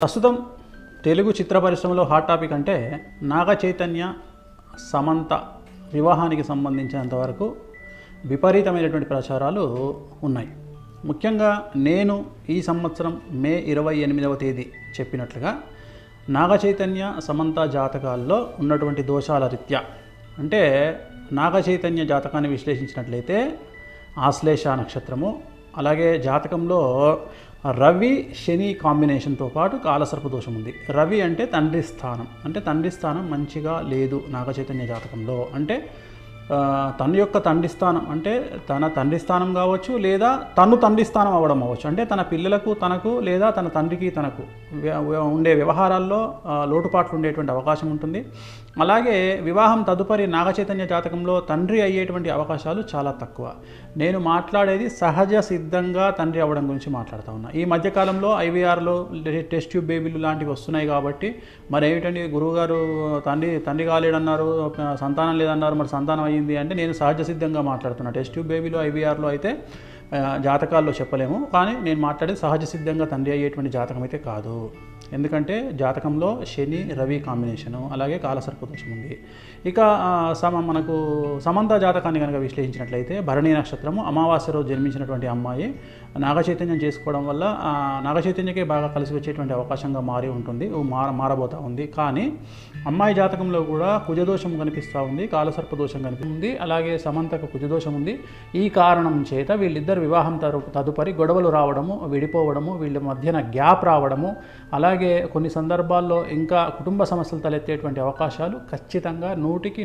ప్రస్తుతం తెలుగు చిత్ర పరిశ్రమలో hot topic అంటే నాగ చైతన్య సమంత వివాహానికి సంబంధించినంతవరకు విపరీతమైనటువంటి ప్రచారాలు ఉన్నాయి. ముఖ్యంగా నేను ఈ సంవత్సరం మే 28వ తేదీ చెప్పినట్లుగా నాగ చైతన్య సమంత జాతకాల్లో ఉన్నటువంటి దోషాల రీత్యా అంటే నాగ చైతన్య జాతకాన్ని విశ్లేషించినట్లయితే ఆశ్లేష నక్షత్రము, అలాగే జాతకంలో రవి శని కాంబినేషన్తో పాటు కాలసర్ప దోషం ఉంది. రవి అంటే తండ్రి స్థానం, అంటే తండ్రి స్థానం మంచిగా లేదు నాగ చైతన్య జాతకంలో. అంటే తన యొక్క తండ్రి స్థానం అంటే తన తండ్రి స్థానం కావచ్చు, లేదా తను తండ్రి స్థానం అవ్వడం అవ్వచ్చు. అంటే తన పిల్లలకు తనకు, లేదా తన తండ్రికి తనకు ఉండే వ్యవహారాల్లో లోటుపాట్లు ఉండేటువంటి అవకాశం ఉంటుంది. అలాగే వివాహం తదుపరి నాగ చైతన్య జాతకంలో తండ్రి అయ్యేటువంటి అవకాశాలు చాలా తక్కువ. నేను మాట్లాడేది సహజ సిద్ధంగా తండ్రి అవ్వడం గురించి మాట్లాడుతూ ఉన్నా. ఈ మధ్యకాలంలో ఐవీఆర్లో టెస్ట్ ట్యూబ్ బేబీలు లాంటివి వస్తున్నాయి కాబట్టి మరి ఏమిటండి గురువుగారు తండ్రి కాలేడన్నారు, సంతానం లేదన్నారు, మరి సంతానం అయ్యింది అంటే నేను సహజ సిద్ధంగా మాట్లాడుతున్నా. టెస్ట్ ట్యూబ్ బేబీలో ఐవీఆర్లో అయితే జాతకాల్లో చెప్పలేము, కానీ నేను మాట్లాడేది సహజ సిద్ధంగా తండ్రి అయ్యేటువంటి జాతకం అయితే కాదు. ఎందుకంటే జాతకంలో శని రవి కాంబినేషను, అలాగే కాలసర్ప దోషం ఉంది. ఇక మనకు సమంత జాతకాన్ని కనుక విశ్లేషించినట్లయితే భరణి నక్షత్రము, అమావాస్య రోజు జన్మించినటువంటి అమ్మాయి నాగ చైతన్యం చేసుకోవడం వల్ల నాగ చైతన్యకే బాగా కలిసి వచ్చేటువంటి అవకాశంగా మారి ఉంటుంది, మారబోతూ ఉంది. కానీ అమ్మాయి జాతకంలో కూడా కుజదోషం కనిపిస్తూ ఉంది, కాలసర్ప దోషం కనిపిస్తుంది, అలాగే సమంతకు కుజదోషం ఉంది. ఈ కారణం చేత వీళ్ళిద్దరు వివాహం తదుపరి గొడవలు రావడము, విడిపోవడము, వీళ్ళ మధ్యన గ్యాప్ రావడము, అలాగే కొన్ని సందర్భాల్లో ఇంకా కుటుంబ సమస్యలు తలెత్తేటువంటి అవకాశాలు ఖచ్చితంగా 100కి